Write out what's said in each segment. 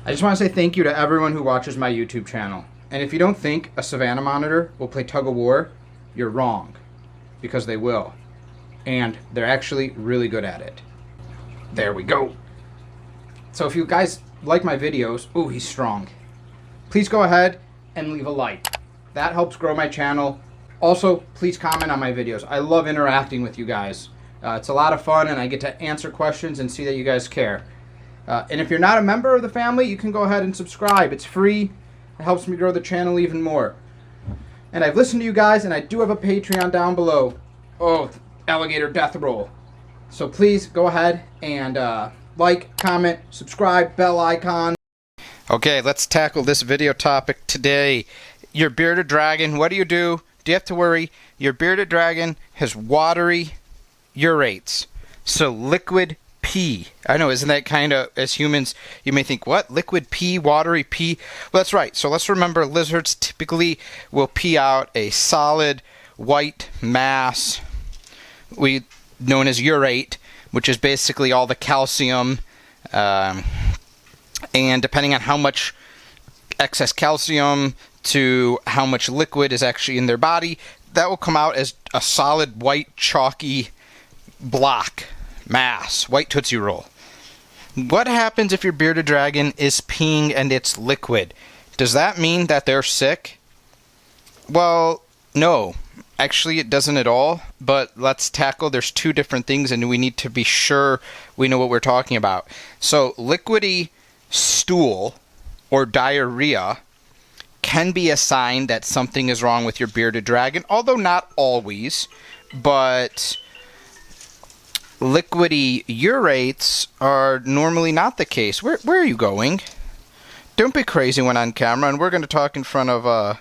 I just want to say thank you to everyone who watches my YouTube channel. And if you don't think a Savannah monitor will play tug of war, you're wrong. Because they will. And they're actually really good at it. There we go. So if you guys like my videos, ooh, he's strong. Please go ahead and leave a like. That helps grow my channel. Also, please comment on my videos. I love interacting with you guys. It's a lot of fun, and I get to answer questions and see that you guys care. And if you're not a member of the family, you can go ahead and subscribe. It's free. It helps me grow the channel even more. And I've listened to you guys, and I do have a Patreon down below. Oh, alligator death roll. So please go ahead and like, comment, subscribe, bell icon. Okay, let's tackle this video topic today. Your bearded dragon, what do you do? Do you have to worry? Your bearded dragon has watery urates. So liquid pee. I know, isn't that kind of, as humans, you may think, what? Liquid pee, watery pee? Well, that's right. So let's remember lizards typically will pee out a solid white mass, known as urate, which is basically all the calcium. And depending on how much excess calcium to how much liquid is actually in their body, that will come out as a solid white chalky block mass, white Tootsie Roll. What happens if your bearded dragon is peeing and it's liquid? Does that mean that they're sick? Well, no. Actually, it doesn't at all, but let's tackle, there's two different things and we need to be sure we know what we're talking about. So, liquidy stool or diarrhea can be a sign that something is wrong with your bearded dragon, although not always, but liquidy urates are normally not the case. Where are you going? Don't be crazy when on camera, and we're going to talk in front of all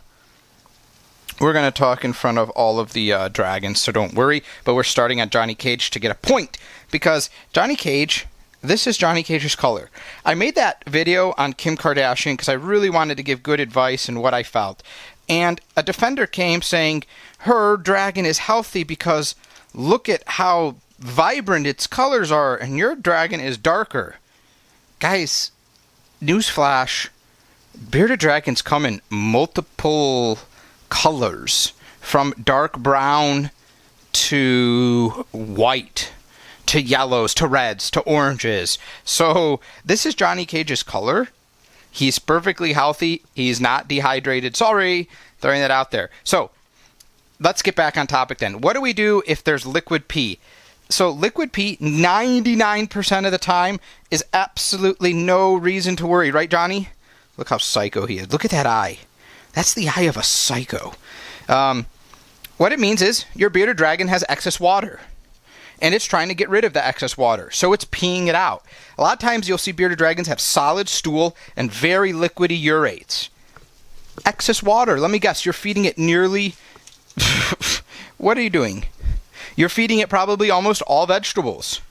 of the dragons, so don't worry. But we're starting at Johnny Cage to get a point, because Johnny Cage, this is Johnny Cage's color. I made that video on Kim Kardashian because I really wanted to give good advice and what I felt. And a defender came saying her dragon is healthy because look at how vibrant its colors are, and your dragon is darker. Guys, newsflash, bearded dragons come in multiple colors, from dark brown to white, to yellows, to reds, to oranges. So this is Johnny Cage's color. He's perfectly healthy. He's not dehydrated. Sorry, throwing that out there. So let's get back on topic then. What do we do if there's liquid pee? So liquid pee, 99% of the time, is absolutely no reason to worry. Right, Johnny? Look how psycho he is. Look at that eye. That's the eye of a psycho. What it means is your bearded dragon has excess water, and it's trying to get rid of the excess water, so it's peeing it out. A lot of times you'll see bearded dragons have solid stool and very liquidy urates. Excess water. Let me guess, you're feeding it nearly... What are you doing? You're feeding it probably almost all vegetables.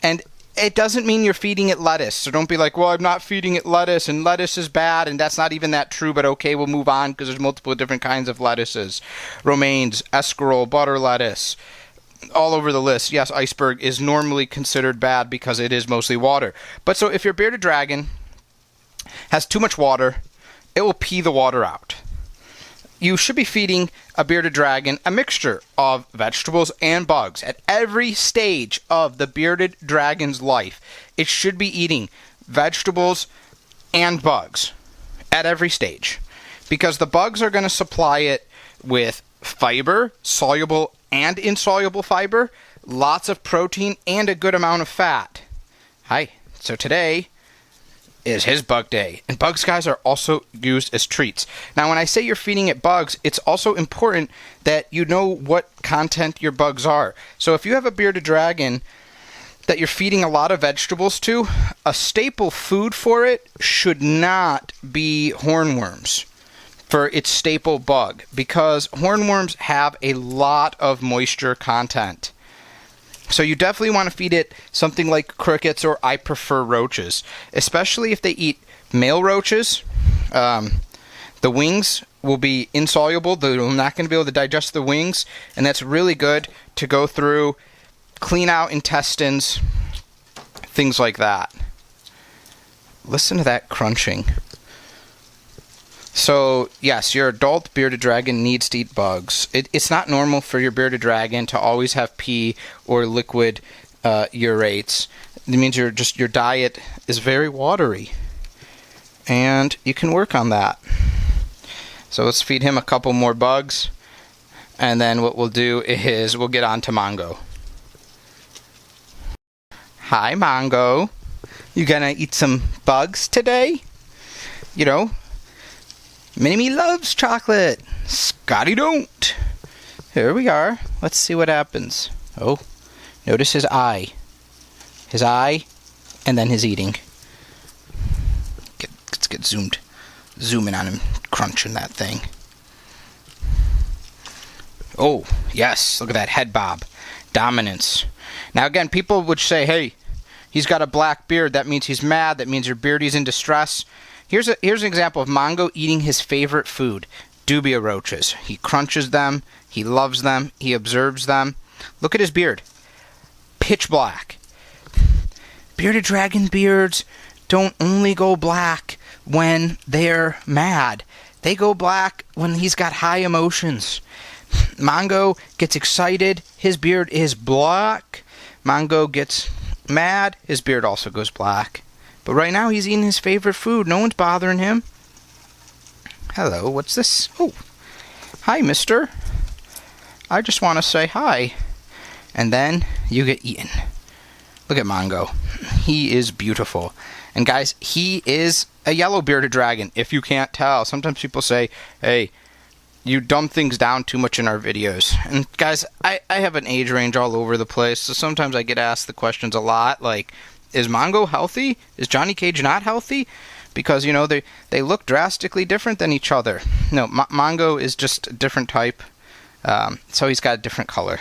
And it doesn't mean you're feeding it lettuce. So don't be like, well, I'm not feeding it lettuce, and lettuce is bad, and that's not even that true, but okay, we'll move on because there's multiple different kinds of lettuces. Romaines, escarole, butter lettuce, all over the list. Yes, iceberg is normally considered bad because it is mostly water. But so if your bearded dragon has too much water, it will pee the water out. You should be feeding a bearded dragon a mixture of vegetables and bugs. At every stage of the bearded dragon's life, it should be eating vegetables and bugs at every stage, because the bugs are going to supply it with fiber, soluble and insoluble fiber, lots of protein, and a good amount of fat. Hi. So today is his bug day, and bugs, guys, are also used as treats. Now, when I say you're feeding it bugs, it's also important that you know what content your bugs are. So if you have a bearded dragon that you're feeding a lot of vegetables to, a staple food for it should not be hornworms for its staple bug, because hornworms have a lot of moisture content. So you definitely want to feed it something like crickets, or I prefer roaches, especially if they eat male roaches. The wings will be insoluble. They're not going to be able to digest the wings, and that's really good to go through, clean out intestines, things like that. listen to that crunching. So, yes, your adult bearded dragon needs to eat bugs. It's not normal for your bearded dragon to always have pee or liquid urates. It means your diet is very watery. And you can work on that. So let's feed him a couple more bugs. And then what we'll do is we'll get on to Mongo. Hi, Mongo. You gonna eat some bugs today? You know, Minnie loves chocolate. Scotty don't. Here we are. Let's see what happens. Oh, notice his eye. His eye, and then his eating. Let's get zoomed. Zoom in on him, crunching that thing. Oh, yes, look at that head bob. Dominance. Now again, people would say, hey, he's got a black beard. That means he's mad. That means your beardie's in distress. Here's an example of Mongo eating his favorite food, dubia roaches. He crunches them. He loves them. He observes them. Look at his beard. Pitch black. Bearded dragon beards don't only go black when they're mad. They go black when he's got high emotions. Mongo gets excited. His beard is black. Mongo gets mad. His beard also goes black. But right now he's eating his favorite food. No one's bothering him. Hello, what's this? Oh, hi, mister. I just want to say hi. And then you get eaten. Look at Mongo. He is beautiful. And guys, he is a yellow bearded dragon, if you can't tell. Sometimes people say, hey, you dumb things down too much in our videos. And guys, I have an age range all over the place, so sometimes I get asked the questions a lot, like, is Mongo healthy? Is Johnny Cage not healthy? Because, you know, they look drastically different than each other. No, Mongo is just a different type, so he's got a different color.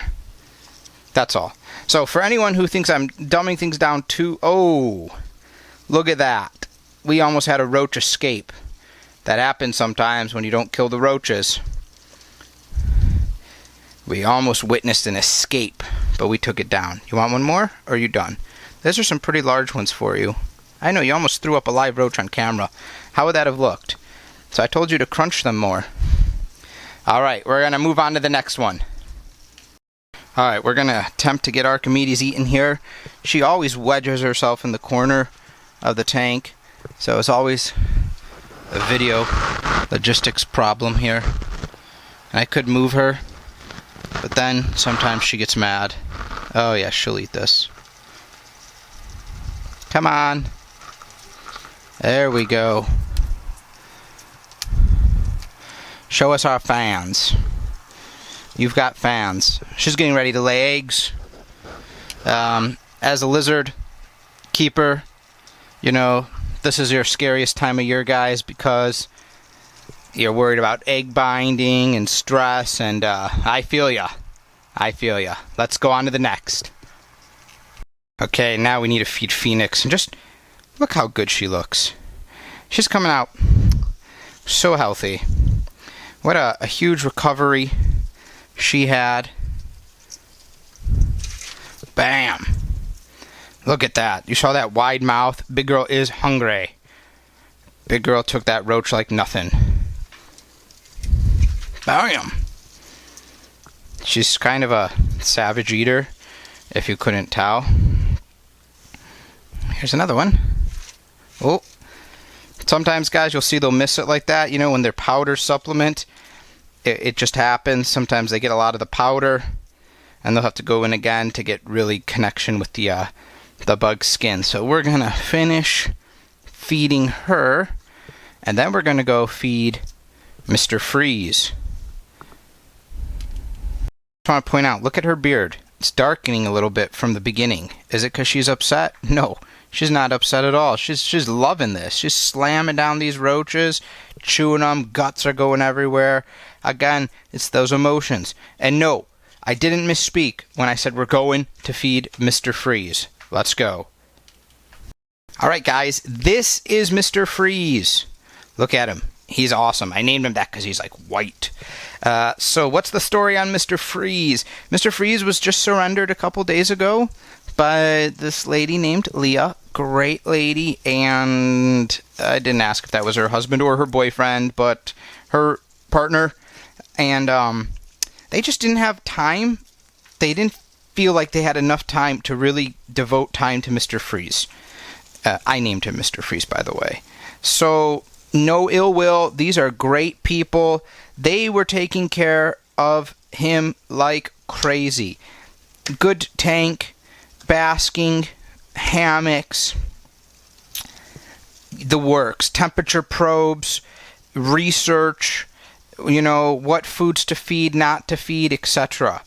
That's all. So for anyone who thinks I'm dumbing things down too, oh, look at that. We almost had a roach escape. That happens sometimes when you don't kill the roaches. We almost witnessed an escape, but we took it down. You want one more, or are you done? Those are some pretty large ones for you. I know, you almost threw up a live roach on camera. How would that have looked? So I told you to crunch them more. Alright, we're going to move on to the next one. Alright, we're going to attempt to get Archimedes eaten here. She always wedges herself in the corner of the tank. So it's always a video logistics problem here. And I could move her, but then sometimes she gets mad. Oh yeah, she'll eat this. Come on. There we go. Show us our fans. You've got fans. She's getting ready to lay eggs. As a lizard keeper, you know, this is your scariest time of year, guys, because you're worried about egg binding and stress, and I feel ya. I feel ya. Let's go on to the next. Okay, now we need to feed Phoenix, and just look how good she looks. She's coming out so healthy. What a huge recovery she had. Bam! Look at that. You saw that wide mouth? Big girl is hungry. Big girl took that roach like nothing. Bam! She's kind of a savage eater, if you couldn't tell. Here's another one. Oh. Sometimes, guys, you'll see they'll miss it like that. You know, when their powder supplement, it just happens. Sometimes they get a lot of the powder, and they'll have to go in again to get really connection with the bug skin. So we're going to finish feeding her, and then we're going to go feed Mr. Freeze. I want to point out, look at her beard. It's darkening a little bit from the beginning. Is it because she's upset? No, she's not upset at all. She's loving this. She's slamming down these roaches, chewing them. Guts are going everywhere. Again, it's those emotions. And no, I didn't misspeak when I said we're going to feed Mr. Freeze. Let's go. Alright, guys, this is Mr. Freeze. Look at him. He's awesome. I named him that because he's like white. So what's the story on Mr. Freeze? Mr. Freeze was just surrendered a couple days ago by this lady named Leah great lady, and I didn't ask if that was her husband or her boyfriend, but her partner, and they just didn't have time. They didn't feel like they had enough time to really devote time to Mr. Freeze. I named him Mr. Freeze, by the way. So, no ill will. These are great people. They were taking care of him like crazy. Good tank, basking, hammocks, the works, temperature probes, research, what foods to feed, not to feed, etc.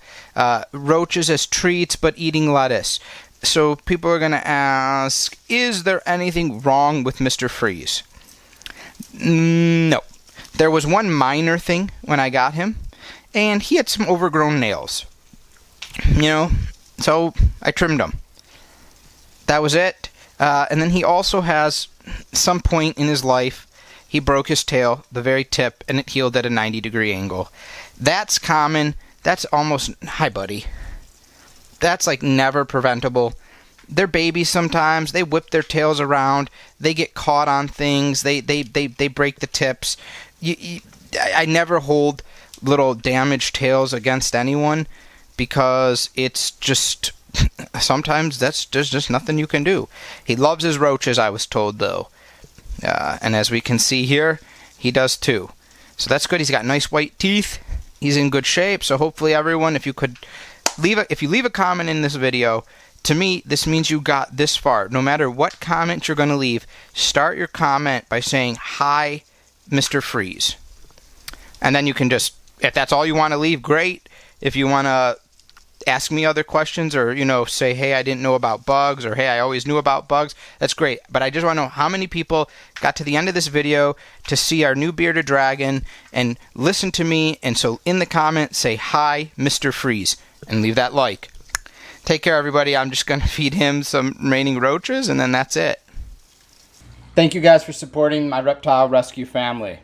Roaches as treats, but eating lettuce. So people are going to ask, is there anything wrong with Mr. Freeze? No. There was one minor thing when I got him, and he had some overgrown nails. So I trimmed them. That was it. And then he also has, some point in his life, he broke his tail, the very tip, and it healed at a 90-degree angle. That's common. That's almost... Hi, buddy. That's like never preventable. They're babies sometimes. They whip their tails around. They get caught on things. They break the tips. I never hold little damaged tails against anyone because it's just... Sometimes there's just nothing you can do. He loves his roaches, I was told, though. And as we can see here, he does too. So that's good. He's got nice white teeth. He's in good shape. So hopefully everyone, if you leave a comment in this video, to me, this means you got this far. No matter what comment you're going to leave, start your comment by saying, "Hi, Mr. Freeze." And then you can just, if that's all you want to leave, great. If you want to ask me other questions or, say, hey, I didn't know about bugs, or hey, I always knew about bugs, that's great. But I just want to know how many people got to the end of this video to see our new bearded dragon and listen to me. And so in the comments, say, "Hi, Mr. Freeze," and leave that like. Take care, everybody. I'm just going to feed him some remaining roaches, and then that's it. Thank you guys for supporting my reptile rescue family.